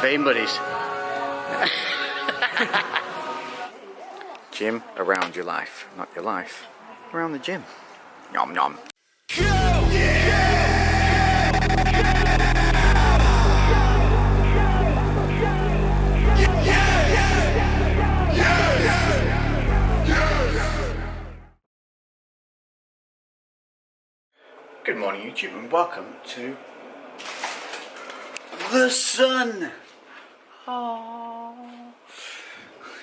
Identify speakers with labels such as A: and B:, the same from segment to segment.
A: Fame buddies. Gym around your life, not your life around the gym. Nom nom. Good morning YouTube and welcome to the sun. Oh.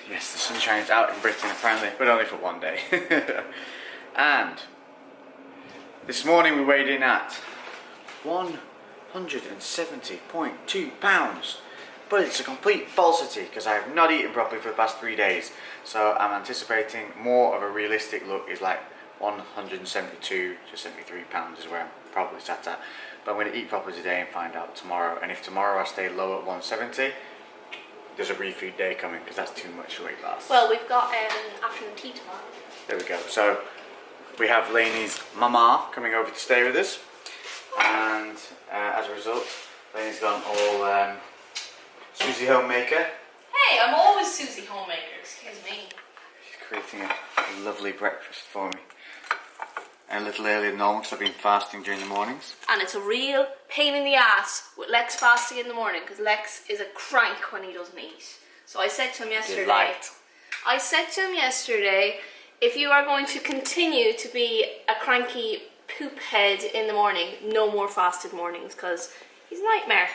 A: Yes, the sunshine is out in Britain apparently, but only for one day. And this morning we weighed in at 170.2 pounds. But it's a complete falsity because I have not eaten properly for the past 3 days. So I'm anticipating more of a realistic look is like 172 to 73 pounds is where I'm probably sat at. But I'm going to eat properly today and find out tomorrow. And if tomorrow I stay low at 170, there's a refeed day coming because that's too much weight loss.
B: Well, we've got afternoon tea tomorrow.
A: There we go. So we have Lainey's mama coming over to stay with us. And as a result, Lainey's gone all Susie Homemaker.
B: Hey, I'm always Susie Homemaker, excuse me.
A: She's creating a lovely breakfast for me. And a little earlier than normal because I've been fasting during the mornings.
B: And it's a real pain in the ass with Lex fasting in the morning because Lex is a crank when he doesn't eat. So I said to him yesterday, if you are going to continue to be a cranky poop head in the morning, no more fasted mornings because he's a nightmare.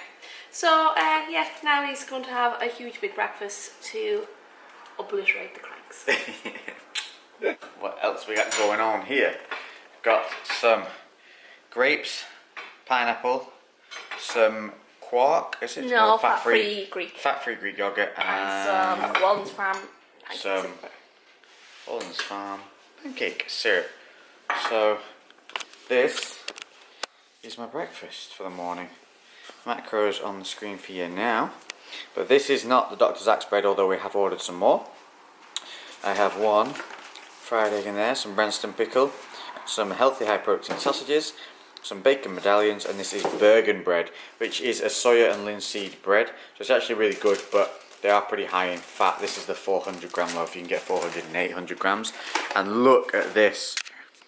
B: So yeah, now he's going to have a huge big breakfast to obliterate the cranks.
A: What else we got going on here? Got some grapes, pineapple, some quark, is it?
B: No, fat-free Greek.
A: Fat-free Greek yogurt
B: and some Walden's Farm pancake.
A: Some Walden's Farm pancake syrup. So this is my breakfast for the morning. Macros on the screen for you now. But this is not the Dr. Zach's bread, although we have ordered some more. I have one fried egg in there, some Branston pickle, some healthy high protein sausages, some bacon medallions, and this is Bergen bread, which is a soya and linseed bread. So it's actually really good, but they are pretty high in fat. This is the 400 gram loaf. You can get 400 and 800 grams. And look at this.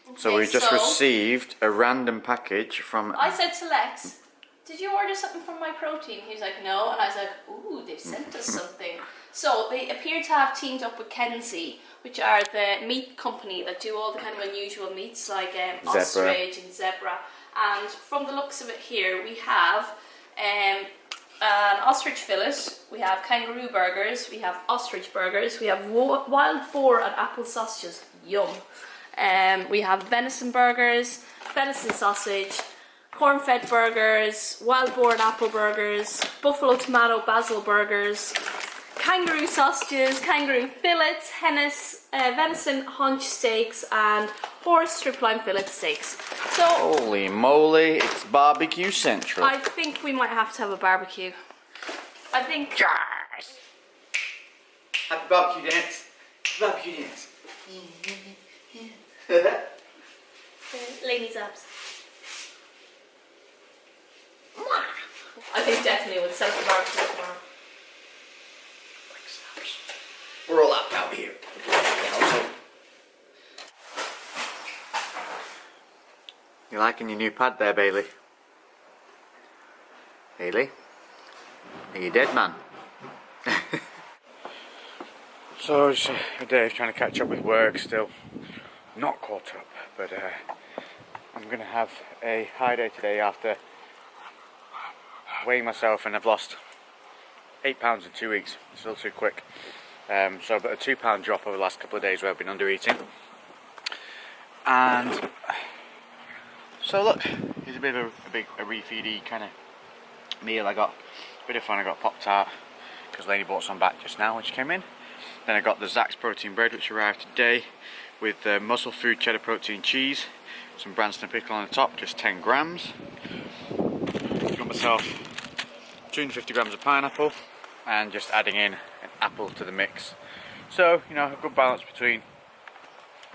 A: Okay, so we just received a random package from...
B: I said to Lex, did you order something from My Protein? He was like, no. And I was like, ooh, they've sent us something. So they appear to have teamed up with Kenzie, which are the meat company that do all the kind of unusual meats like ostrich and zebra. And from the looks of it here, we have an ostrich fillet, we have kangaroo burgers, we have ostrich burgers, we have wild boar and apple sausages, yum. We have venison burgers, venison sausage, corn-fed burgers, wild boar and apple burgers, buffalo tomato basil burgers, kangaroo sausages, kangaroo fillets, venison haunch steaks, and horse strip loin fillet steaks. So
A: holy moly, it's barbecue central.
B: I think we might have to have a barbecue. I think.
A: Yes. Happy barbecue dance. Barbecue dance.
B: Lainey's abs. I think definitely we'll set up the barbecue tomorrow.
A: We're all up out here. You liking your new pad there, Bailey? Bailey? Are you dead, man? So it's a day of trying to catch up with work still. Not caught up, but I'm going to have a high day today after weighing myself, and I've lost 8 pounds in 2 weeks. Still too quick. So but a £2 drop over the last couple of days where I've been under eating. And so look, here's a bit of a refeedy kind of meal. I got a bit of fun. I got Pop-Tart because Lainey bought some back just now when she came in. Then I got the Zach's protein bread, which arrived today, with muscle food cheddar protein cheese, some Branston pickle on the top, just 10 grams. Got myself 250 grams of pineapple, and just adding in an apple to the mix. So, you know, a good balance between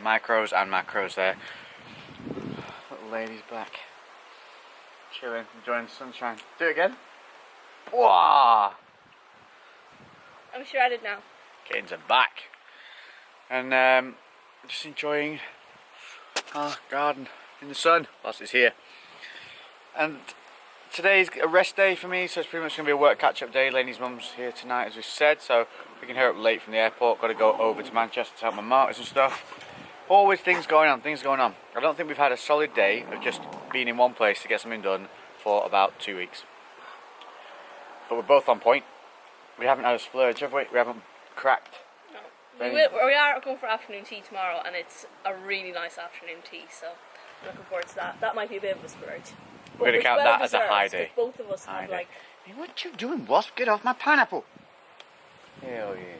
A: micros and macros there. Little lady's back, chilling, enjoying the sunshine. Do it again. Wow!
B: I'm shredded now.
A: Kittens are back. And just enjoying our garden in the sun whilst it's here. And today's a rest day for me, so it's pretty much going to be a work catch-up day. Lainey's mum's here tonight, as we said, so we can hear up late from the airport. Got to go over to Manchester to help my martyrs and stuff. Always things going on. I don't think we've had a solid day of just being in one place to get something done for about 2 weeks. But we're both on point. We haven't had a splurge, have we? We haven't cracked.
B: No. We are going for afternoon tea tomorrow, and it's a really nice afternoon tea, so I'm looking forward to that. That might be a bit of a splurge.
A: We're going to count that as a high day.
B: Both of us have like...
A: Hey, what you doing, Wasp? Get off my pineapple! Hell yeah.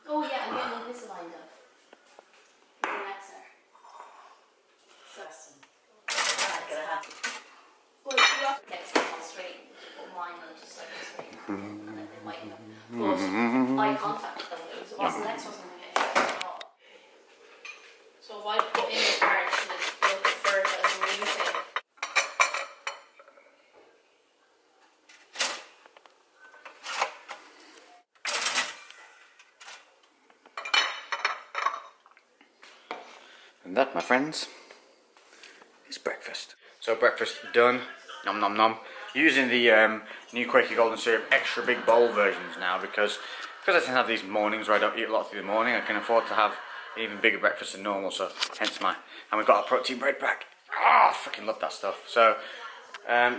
B: Oh yeah, I'm getting Invisalign done. Relaxer. Well, you have to get something straight, but mine will just like straight. And then they might end up. But I contacted them, it wasn't Lex wasn't going to get it at all. So if I put in the card, they'll prefer it as a new thing.
A: And that, my friends, is breakfast. So breakfast done, nom nom nom. Using the new Quaker Golden Syrup extra big bowl versions now because I tend to have these mornings where I don't eat a lot through the morning. I can afford to have an even bigger breakfast than normal, so hence my... And we've got our protein bread back. Ah, I freaking love that stuff. So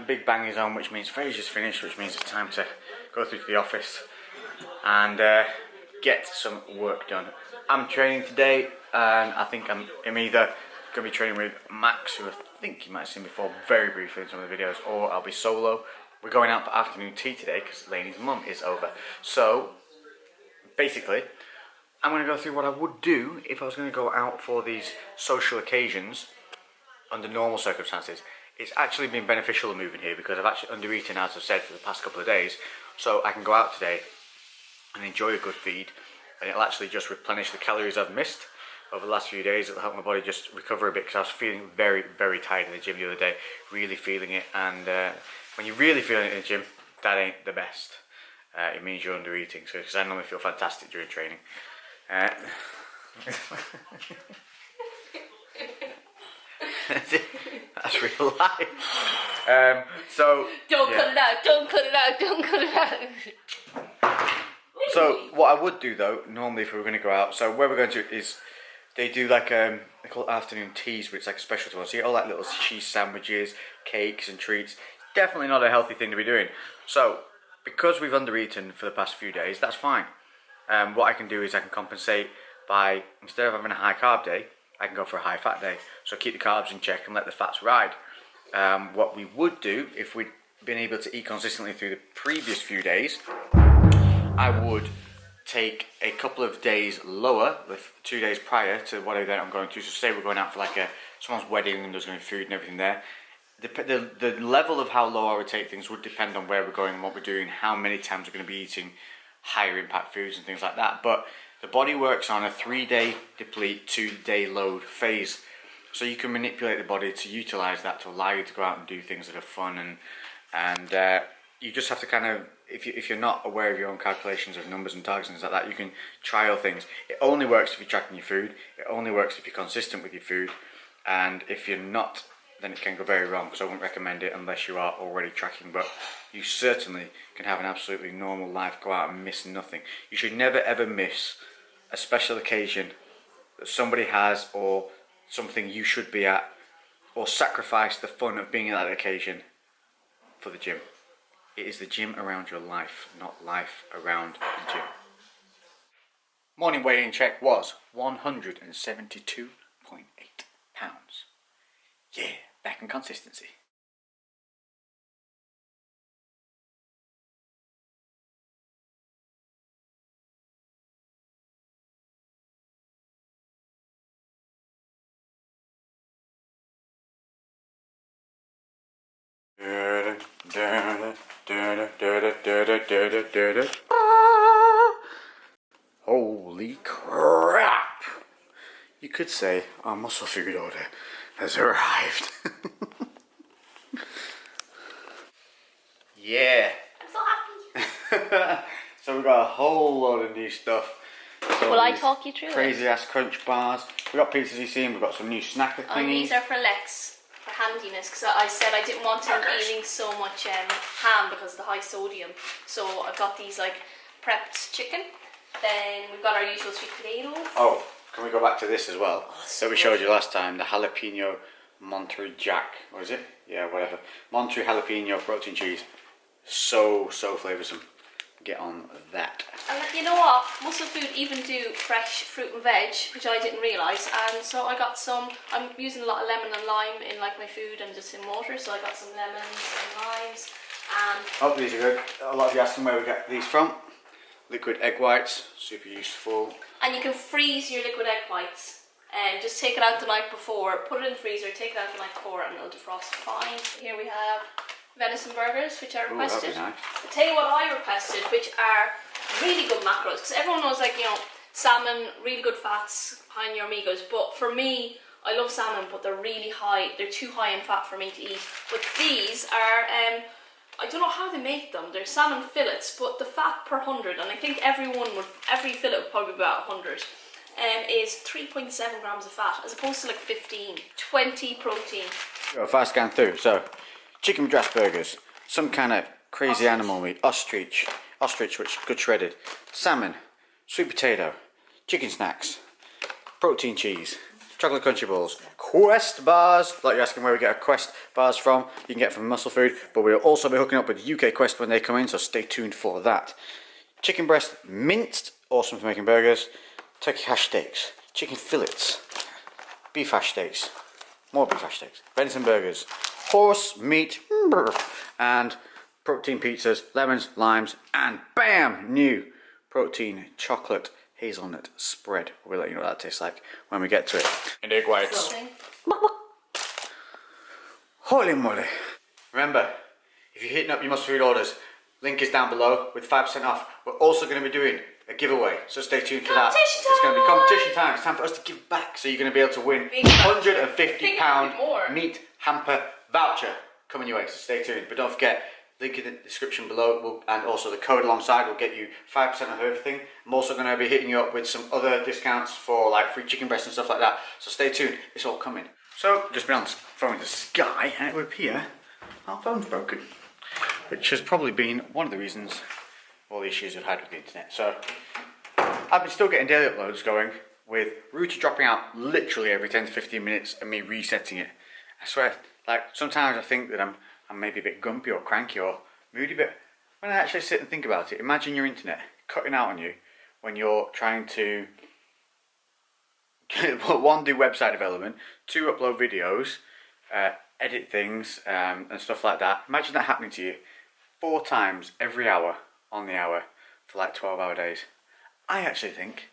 A: big bang is on, which means Fraser's finished, which means it's time to go through to the office and get some work done. I'm training today, and I think I'm either going to be training with Max, who I think you might have seen before very briefly in some of the videos, or I'll be solo. We're going out for afternoon tea today because Lainey's mum is over. So, basically, I'm going to go through what I would do if I was going to go out for these social occasions under normal circumstances. It's actually been beneficial moving here because I've actually undereaten, as I've said, for the past couple of days. So I can go out today and enjoy a good feed, and it'll actually just replenish the calories I've missed over the last few days. It'll help my body just recover a bit because I was feeling very, very tired in the gym the other day, really feeling it. And when you're really feeling it in the gym, that ain't the best. It means you're under eating. So because I normally feel fantastic during training. That's real life. So
B: Don't cut it out, don't cut it out, don't cut it out.
A: So what I would do though, normally if we were going to go out, so where we're going to is, they do like they call it afternoon teas, but it's like a specialty one. So you get all like little cheese sandwiches, cakes and treats. Definitely not a healthy thing to be doing. So because we've undereaten for the past few days, that's fine. What I can do is I can compensate by, instead of having a high carb day, I can go for a high fat day. So keep the carbs in check and let the fats ride. What we would do if we'd been able to eat consistently through the previous few days, I would take a couple of days lower, 2 days prior to what event I'm going to. So say we're going out for like someone's wedding and there's going to be food and everything there. The level of how low I would take things would depend on where we're going and what we're doing, how many times we're going to be eating higher impact foods and things like that. But the body works on a 3-day deplete, 2-day load phase. So you can manipulate the body to utilize that to allow you to go out and do things that are fun, and you just have to kind of, if you're not aware of your own calculations of numbers and targets and things like that, you can trial things. It only works if you're tracking your food. It only works if you're consistent with your food, and if you're not, then it can go very wrong. So I wouldn't recommend it unless you are already tracking, but you certainly can have an absolutely normal life, go out and miss nothing. You should never ever miss a special occasion that somebody has, or something you should be at, or sacrifice the fun of being at that occasion for the gym. It is the gym around your life, not life around the gym. Morning weigh-in check was 172.8 pounds. Yeah, back in consistency. Holy crap! You could say our muscle food order has arrived. Yeah.
B: I'm so happy.
A: So we've got a whole load of new stuff. So
B: Will I talk you through
A: crazy ass crunch bars. We've got pizzas you've seen, we've got some new snacker thingies.
B: These are for Lex, for handiness, because I said I didn't want him eating so much ham because of the high sodium. So I've got these like prepped chicken. Then we've got our usual sweet potatoes.
A: Oh, can we go back to this as well?
B: So
A: that we showed you last time, the jalapeno Monterey Jack, what is it? Yeah, whatever. Monterey jalapeno protein cheese. So flavoursome. Get on that.
B: And you know what? Muscle Food even do fresh fruit and veg, which I didn't realise. And so I got some. I'm using a lot of lemon and lime in like my food and just in water. So I got some lemons and limes. And
A: oh, these are good. A lot of you asking where we get these from. Liquid egg whites, super useful.
B: And you can freeze your liquid egg whites. And just take it out the night before, put it in the freezer, take it out the night before, and it'll defrost fine. Here we have venison burgers, which I requested.
A: Ooh, that'd be nice.
B: I'll tell you what I requested, which are really good macros, because everyone knows, like, you know, salmon, really good fats, high in your omegos, but for me, I love salmon, but they're really high, they're too high in fat for me to eat. But these are, I don't know how they make them, they're salmon fillets, but the fat per 100, and I think every fillet would probably be about 100, is 3.7 grams of fat, as opposed to like 15, 20 protein.
A: Go fast scan through, so chicken madras burgers, some kind of crazy animal meat, ostrich which is good shredded, salmon, sweet potato, chicken snacks, protein cheese, chocolate crunchy balls, Quest bars, like you're asking where we get our Quest bars from, you can get from Muscle Food, but we'll also be hooking up with UK Quest when they come in, so stay tuned for that. Chicken breast minced, awesome for making burgers, turkey hash steaks, chicken fillets, beef hash steaks, more beef hash steaks, venison burgers, horse meat, and protein pizzas, lemons, limes, and bam! New protein chocolate hazelnut spread. We'll let you know what that tastes like when we get to it. And egg whites. Holy moly. Remember, if you're hitting up your Muscle Food orders, link is down below with 5% off. We're also going to be doing a giveaway, so stay tuned for that. It's going to be competition time. It's time for us to give back, so you're going to be able to win £150 meat hamper voucher coming your way, so stay tuned. But don't forget, link in the description below, and also the code alongside will get you 5% off everything. I'm also going to be hitting you up with some other discounts for like free chicken breasts and stuff like that, so stay tuned, it's all coming. So, just been on the phone with Sky, and it would appear our phone's broken, which has probably been one of the reasons all the issues we've had with the internet. So, I've been still getting daily uploads going, with router dropping out literally every 10 to 15 minutes and me resetting it. I swear, like, sometimes I think that I'm maybe a bit grumpy or cranky or moody, but when I actually sit and think about it, imagine your internet cutting out on you when you're trying to one, do website development, 2, upload videos, edit things and stuff like that. Imagine that happening to you 4 times every hour on the hour for like 12-hour days. I actually think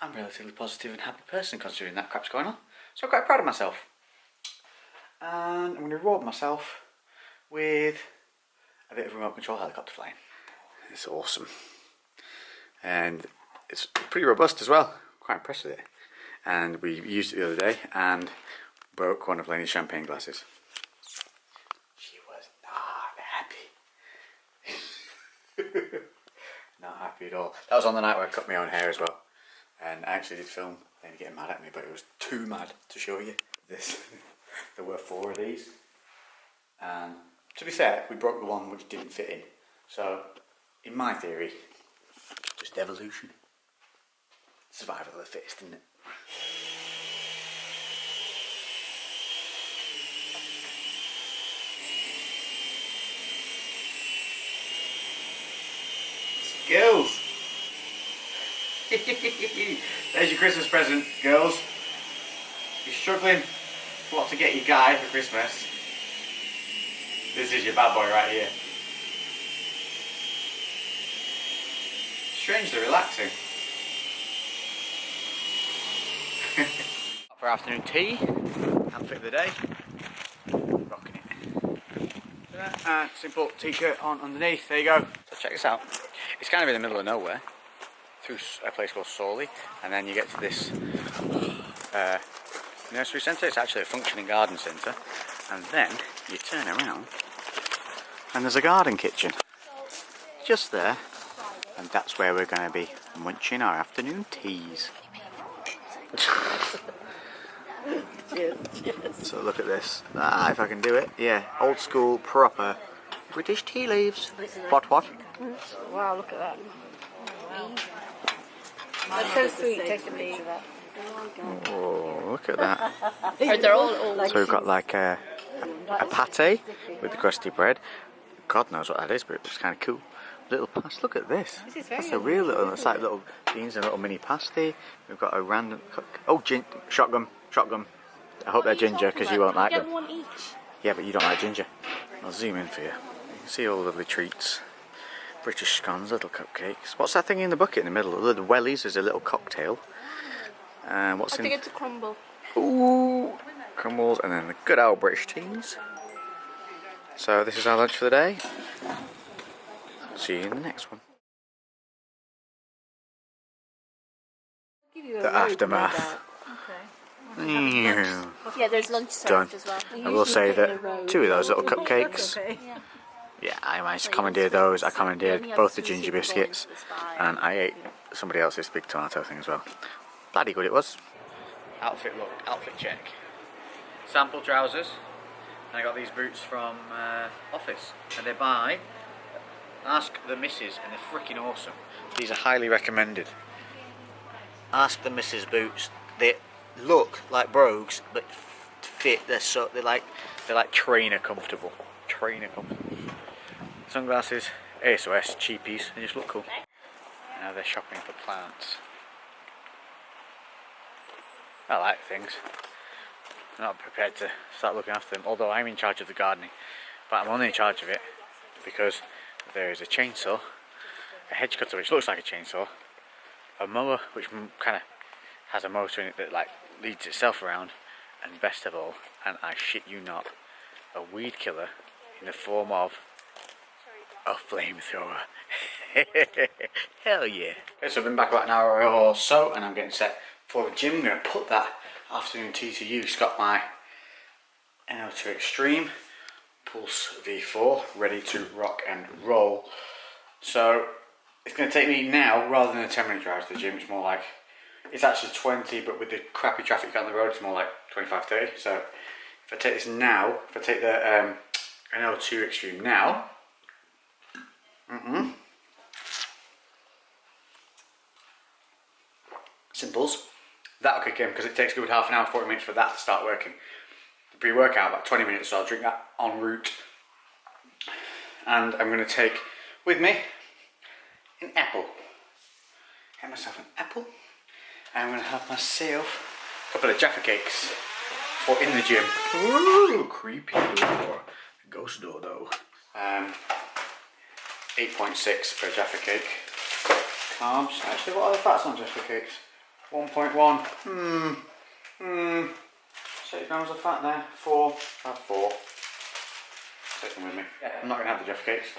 A: I'm a relatively positive and happy person considering that crap's going on. So I'm quite proud of myself. And I'm going to reward myself with a bit of remote control helicopter flying. It's awesome. And it's pretty robust as well. Quite impressed with it. And we used it the other day and broke one of Lainey's champagne glasses. She was not happy. Not happy at all. That was on the night where I cut my own hair as well. And I actually did film Lainey getting mad at me, but it was too mad to show you this. There were 4 of these. And to be fair, we broke the one which didn't fit in. So, in my theory, just evolution. Survival of the fittest, isn't it? Girls! There's your Christmas present, girls. You're struggling for what to get your guy for Christmas. This is your bad boy right here. Strangely relaxing. For afternoon tea, outfit of the day, rocking it. Simple t-shirt on underneath, there you go. So check this out. It's kind of in the middle of nowhere, through a place called Sawley, and then you get to this nursery centre. It's actually a functioning garden centre, and then you turn around And there's a garden kitchen just there, and that's where we're going to be munching our afternoon teas. So look at this. If I can do it. Yeah, old school, proper British tea leaves. What?
C: Wow, look at that. Wow. That's so sweet. Take a picture of that.
A: Oh, look at that.
B: They're all old.
A: So we've got like a pate with the crusty bread. God knows what that is, but it looks kind of cool. Little pasty. Look at this. That's a real little. It's like little beans and a little mini pasty. We've got a random. Oh, shotgun. I hope they're ginger because you won't like them.
B: Get one each.
A: Yeah, but you don't like ginger. I'll zoom in for you. You can see all the lovely treats. British scones, little cupcakes. What's that thing in the bucket in the middle? The wellies is a little cocktail. And what's
B: I think it's a crumble.
A: Ooh, crumbles, and then the good old British teas. So this is our lunch for the day. See you in the next one. The aftermath.
B: Yeah, there's lunch served as well.
A: I will say that 2 of those little cupcakes. Yeah, I managed to commandeer those. I commandeered both the ginger biscuits, and I ate somebody else's big tomato thing as well. Bloody good it was. Outfit look, outfit check. Sample trousers, and I got these boots from Office, and they're by Ask the Missus, and they're freaking awesome. These are highly recommended. Ask the Missus boots. They look like brogues, but fit. They're like trainer comfortable. Sunglasses, ASOS, cheapies. They just look cool. Now they're shopping for plants. I like things. I'm not prepared to start looking after them, although I'm in charge of the gardening. But I'm only in charge of it because there is a chainsaw, a hedge cutter which looks like a chainsaw, a mower which kind of has a motor in it that like leads itself around, and best of all, and I shit you not, a weed killer in the form of a flamethrower. Hell yeah. Okay, so I've been back about an hour or so, and I'm getting set for the gym. I'm going to put that afternoon tea to use. Got my NO2 Extreme Pulse V4 ready to rock and roll. So it's going to take me now, rather than a 10-minute drive to the gym, it's more like, it's actually 20, but with the crappy traffic on the road, it's more like 25, 30. So if I take this now, if I take the NO2 Extreme now, simples, that'll kick in because it takes a good half an hour, 40 minutes for that to start working. The pre-workout about 20 minutes, so I'll drink that en route. And I'm going to take with me an apple. Get myself an apple. And I'm going to have myself a couple of Jaffa cakes for in the gym. Ooh, creepy door. Ghost door though. 8.6 per Jaffa cake. Carbs. Actually, what are the fats on Jaffa cakes? 1.1. 6 grams of fat there. 4. Have 4. Take them with me. Yeah, I'm not going to have the Jaffa cakes.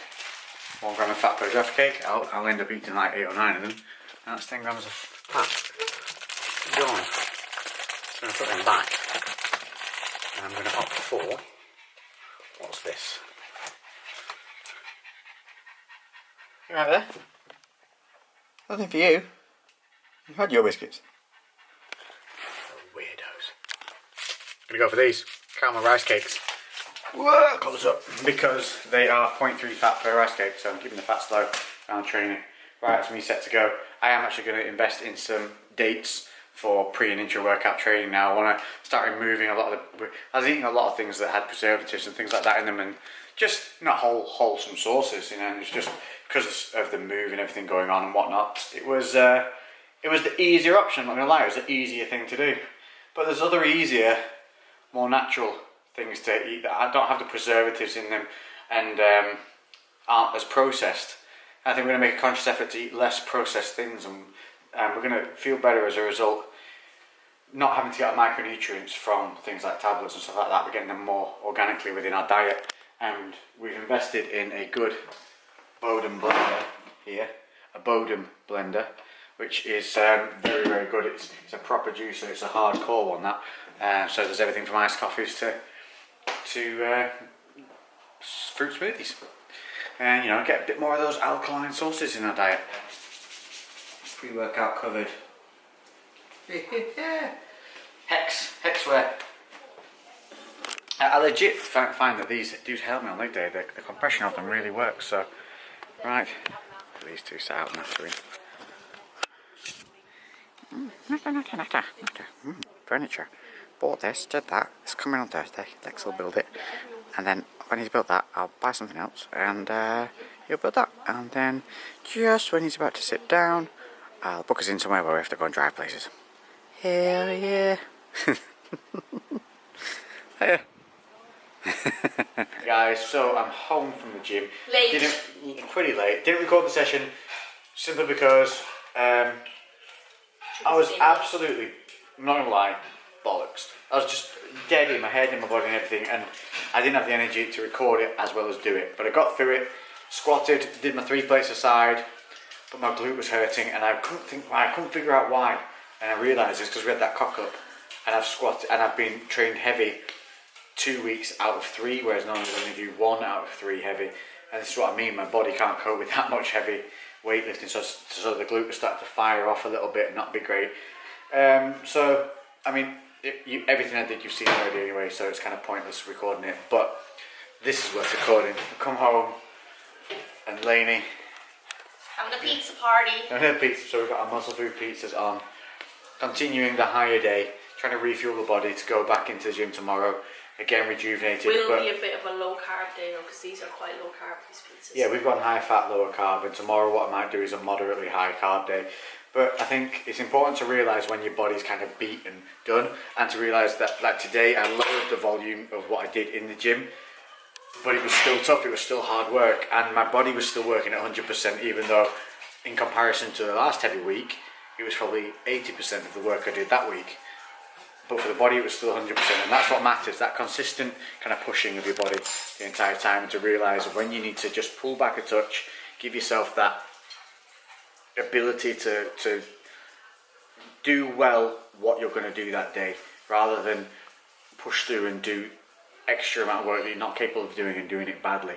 A: 1 gram of fat per Jaffa cake. I'll end up eating like 8 or 9 of them. And that's 10 grams of fat. Gone. So I'm going to put them back. And I'm going to opt for, what's this? You right there? Nothing for you. You've had your biscuits. Weirdos. I'm going to go for these caramel rice cakes. Whoa, close up. Because they are 0.3 fat per rice cake, so I'm keeping the fats low around training. Right, that's me set to go. I am actually going to invest in some dates for pre and intra workout training now. I want to start removing a lot of the... I was eating a lot of things that had preservatives and things like that in them, and just not wholesome sauces, you know. And it's just because of the move and everything going on and whatnot. It was the easier option. I'm not going to lie, it was the easier thing to do. But there's other easier, more natural things to eat that don't have the preservatives in them and aren't as processed. I think we're going to make a conscious effort to eat less processed things, and we're going to feel better as a result, not having to get our micronutrients from things like tablets and stuff like that. We're getting them more organically within our diet, and we've invested in a good Bodum blender here, a Bodum blender, which is very, very good. It's a proper juicer, it's a hardcore one that, so there's everything from iced coffees to fruit smoothies. and get a bit more of those alkaline sources in our diet. Pre-workout covered. Hexwear. I legit find that these do help me on leg day. The compression of them really works. So, right, these two set out naturally. Furniture. Bought this, did that. It's coming on Thursday. Lex will build it, and then when he's built that, I'll buy something else, and he'll build that. And then just when he's about to sit down, I'll book us in somewhere where we have to go and drive places. Hell yeah! Hiya. Guys, so I'm home from the gym. Pretty late. Didn't record the session simply because I was absolutely, I'm not gonna lie, bollocks. I was just dead in my head, in my body and everything, and I didn't have the energy to record it as well as do it. But I got through it, squatted, did my 3 plates aside, but my glute was hurting and I couldn't think why, I couldn't figure out why. And I realised it's because we had that cock up, and I've squatted and I've been trained heavy 2 weeks out of 3, whereas normally I only do 1 out of 3 heavy. And this is what I mean, my body can't cope with that much heavy weightlifting, so the glute was starting to fire off a little bit and not be great. So, I mean, everything I did you've seen already anyway, so it's kind of pointless recording it, but this is worth recording. I come home and Lainey
B: having a pizza party.
A: Having a pizza, so we've got our muscle food pizzas on. Continuing the higher day, trying to refuel the body to go back into the gym tomorrow. Again, rejuvenated.
B: Will be a bit of a low carb day though, because these are quite low carb, these pizzas.
A: Yeah, we've gone high fat, lower carb, and tomorrow what I might do is a moderately high carb day. But I think it's important to realise when your body's kind of beat and done, and to realise that like today I lowered the volume of what I did in the gym, but it was still tough, it was still hard work, and my body was still working at 100%, even though in comparison to the last heavy week, it was probably 80% of the work I did that week. But for the body it was still 100%, and that's what matters, that consistent kind of pushing of your body the entire time, and to realise when you need to just pull back a touch, give yourself that ability to do well what you're going to do that day, rather than push through and do extra amount of work that you're not capable of doing and doing it badly.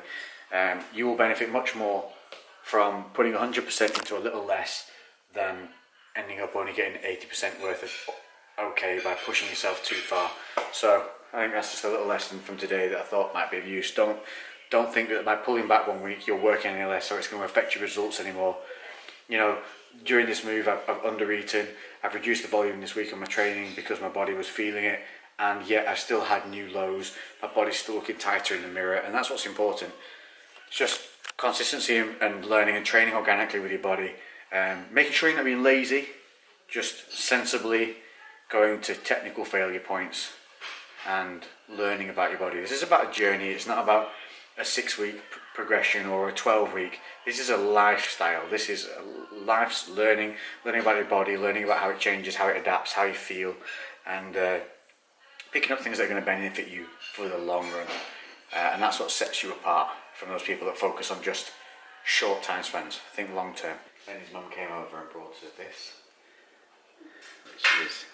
A: You will benefit much more from putting 100% into a little less than ending up only getting 80% worth of okay by pushing yourself too far. So I think that's just a little lesson from today that I thought might be of use. Don't think that by pulling back 1 week you're working any less or it's going to affect your results anymore. During this move I've under-eaten, I've reduced the volume this week of my training because my body was feeling it, and yet I still had new lows. My body's still looking tighter in the mirror, and that's what's important. It's just consistency and learning and training organically with your body, making sure you're not being lazy, just sensibly going to technical failure points and learning about your body. This is about a journey, it's not about a 6-week progression or a 12-week. This is a lifestyle. This is life's learning about your body, learning about how it changes, how it adapts, how you feel, and picking up things that are going to benefit you for the long run. And that's what sets you apart from those people that focus on just short time spans. Think long term. Then his mum came over and brought us this, which is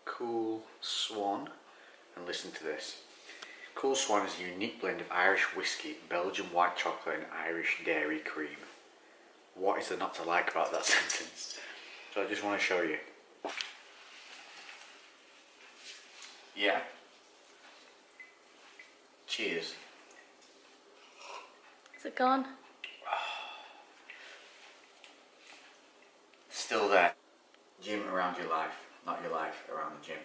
A: Cool Swan. And listen to this. Cool Swan is a unique blend of Irish whiskey, Belgian white chocolate and Irish dairy cream. What is there not to like about that sentence? So I just want to show you. Yeah. Cheers.
B: Is it gone?
A: Still there. Gym around your life, not your life around the gym.